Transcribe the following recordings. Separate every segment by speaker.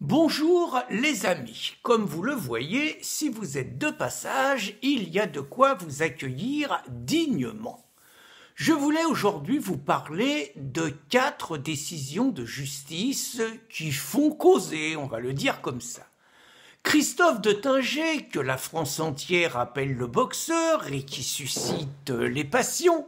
Speaker 1: Bonjour les amis, comme vous le voyez, si vous êtes de passage, il y a de quoi vous accueillir dignement. Je voulais aujourd'hui vous parler de 4 décisions de justice qui font causer, on va le dire comme ça. Christophe de Tinger, que la France entière appelle le boxeur et qui suscite les passions,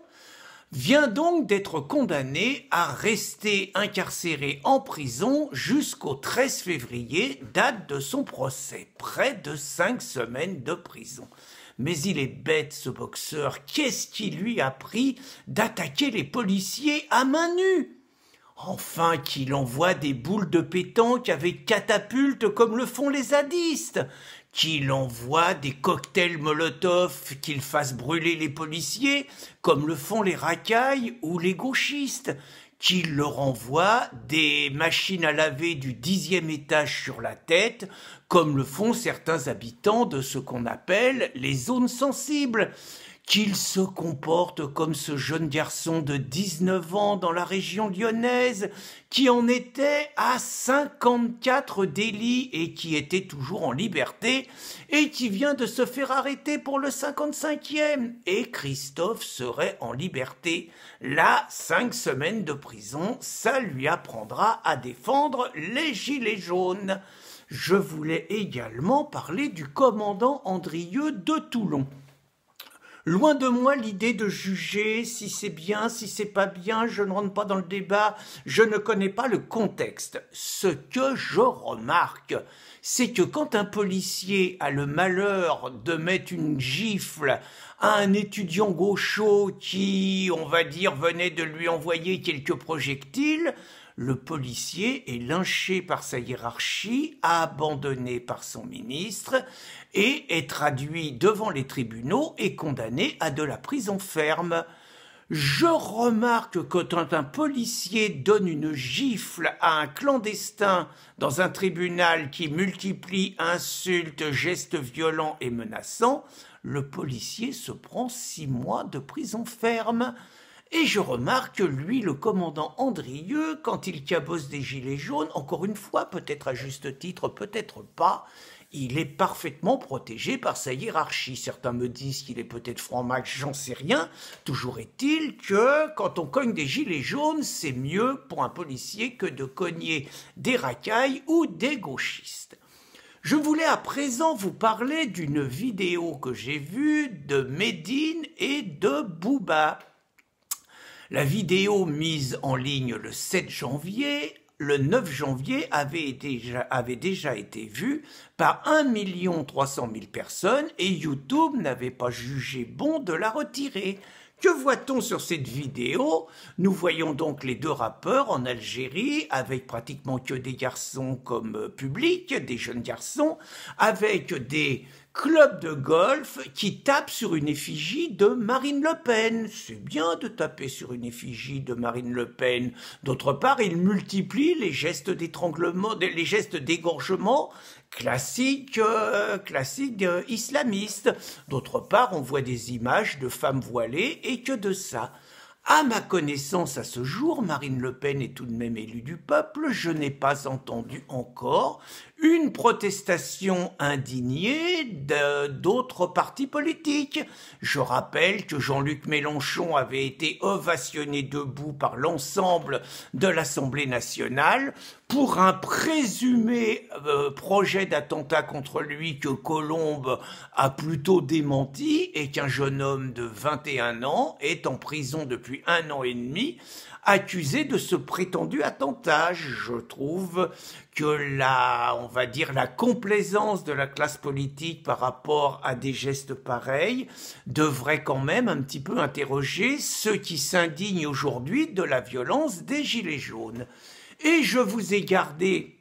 Speaker 1: vient donc d'être condamné à rester incarcéré en prison jusqu'au 13 février, date de son procès. Près de 5 semaines de prison. Mais il est bête ce boxeur, qu'est-ce qui lui a pris d'attaquer les policiers à main nue ? Enfin qu'il envoie des boules de pétanque avec catapulte comme le font les zadistes, qu'il envoie des cocktails Molotov, qu'il fasse brûler les policiers comme le font les racailles ou les gauchistes, qu'il leur envoie des machines à laver du 10e étage sur la tête comme le font certains habitants de ce qu'on appelle les zones sensibles, qu'il se comporte comme ce jeune garçon de 19 ans dans la région lyonnaise qui en était à 54 délits et qui était toujours en liberté et qui vient de se faire arrêter pour le 55e. Et Christophe serait en liberté. Là, 5 semaines de prison, ça lui apprendra à défendre les gilets jaunes. Je voulais également parler du commandant Andrieux de Toulon. Loin de moi l'idée de juger si c'est bien, si c'est pas bien, je ne rentre pas dans le débat, je ne connais pas le contexte. Ce que je remarque, c'est que quand un policier a le malheur de mettre une gifle à un étudiant gaucho qui, on va dire, venait de lui envoyer quelques projectiles, le policier est lynché par sa hiérarchie, abandonné par son ministre et est traduit devant les tribunaux et condamné à de la prison ferme. Je remarque que quand un policier donne une gifle à un clandestin dans un tribunal qui multiplie insultes, gestes violents et menaçants, le policier se prend 6 mois de prison ferme. Et je remarque que lui, le commandant Andrieux, quand il cabosse des gilets jaunes, encore une fois, peut-être à juste titre, peut-être pas, il est parfaitement protégé par sa hiérarchie. Certains me disent qu'il est peut-être franc-mac, j'en sais rien. Toujours est-il que quand on cogne des gilets jaunes, c'est mieux pour un policier que de cogner des racailles ou des gauchistes. Je voulais à présent vous parler d'une vidéo que j'ai vue de Médine et de Booba. La vidéo mise en ligne le 7 janvier, le 9 janvier avait déjà été vue par 1 300 000 personnes et YouTube n'avait pas jugé bon de la retirer. Que voit-on sur cette vidéo? Nous voyons donc les 2 rappeurs en Algérie, avec pratiquement que des garçons comme public, des jeunes garçons, avec des clubs de golf qui tapent sur une effigie de Marine Le Pen. C'est bien de taper sur une effigie de Marine Le Pen. D'autre part, ils multiplient les gestes d'étranglement, les gestes d'égorgement classiques islamistes. D'autre part, on voit des images de femmes voilées et que de ça. À ma connaissance, à ce jour, Marine Le Pen est tout de même élue du peuple. Je n'ai pas entendu encore une protestation indignée d'autres partis politiques. Je rappelle que Jean-Luc Mélenchon avait été ovationné debout par l'ensemble de l'Assemblée nationale pour un présumé projet d'attentat contre lui que Colombe a plutôt démenti et qu'un jeune homme de 21 ans est en prison depuis 1 an et demi accusé de ce prétendu attentat. Je trouve que la complaisance de la classe politique par rapport à des gestes pareils devrait quand même un petit peu interroger ceux qui s'indignent aujourd'hui de la violence des gilets jaunes. Et je vous ai gardé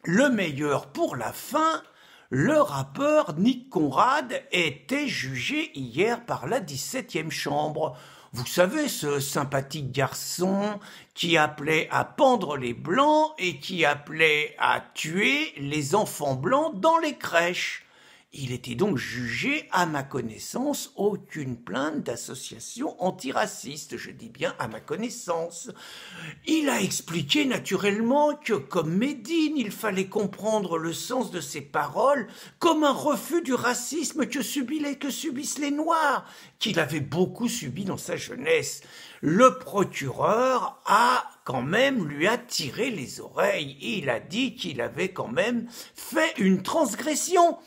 Speaker 1: le meilleur pour la fin. Le rappeur Nick Conrad était jugé hier par la 17e chambre. Vous savez, ce sympathique garçon qui appelait à pendre les blancs et qui appelait à tuer les enfants blancs dans les crèches. Il était donc jugé, à ma connaissance, aucune plainte d'association antiraciste, je dis bien à ma connaissance. Il a expliqué naturellement que, comme Médine, il fallait comprendre le sens de ses paroles comme un refus du racisme que subissent les Noirs, qu'il avait beaucoup subi dans sa jeunesse. Le procureur lui a tiré les oreilles. Il a dit qu'il avait quand même fait une transgression.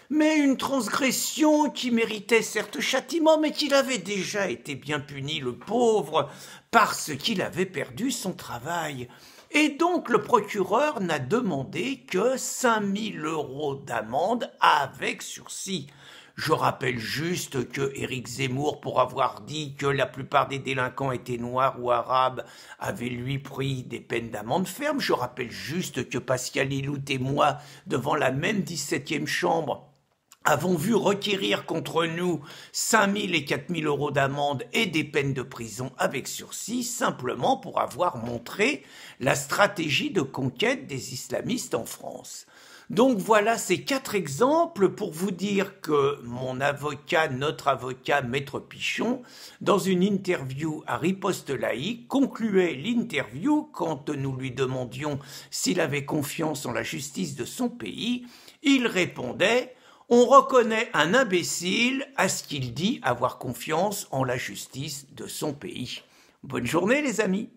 Speaker 1: Mais une transgression qui méritait certes châtiment, mais qu'il avait déjà été bien puni, le pauvre, parce qu'il avait perdu son travail. Et donc le procureur n'a demandé que 5 000 € d'amende avec sursis. Je rappelle juste que Éric Zemmour, pour avoir dit que la plupart des délinquants étaient noirs ou arabes, avait lui pris des peines d'amende ferme. Je rappelle juste que Pascal Illout et moi, devant la même 17e chambre, avons vu requérir contre nous 5 000 et 4 000 € d'amende et des peines de prison avec sursis, simplement pour avoir montré la stratégie de conquête des islamistes en France. Donc voilà ces 4 exemples pour vous dire que notre avocat, Maître Pichon, dans une interview à Riposte Laïque, concluait l'interview quand nous lui demandions s'il avait confiance en la justice de son pays. Il répondait: on reconnaît un imbécile à ce qu'il dit avoir confiance en la justice de son pays. Bonne journée les amis.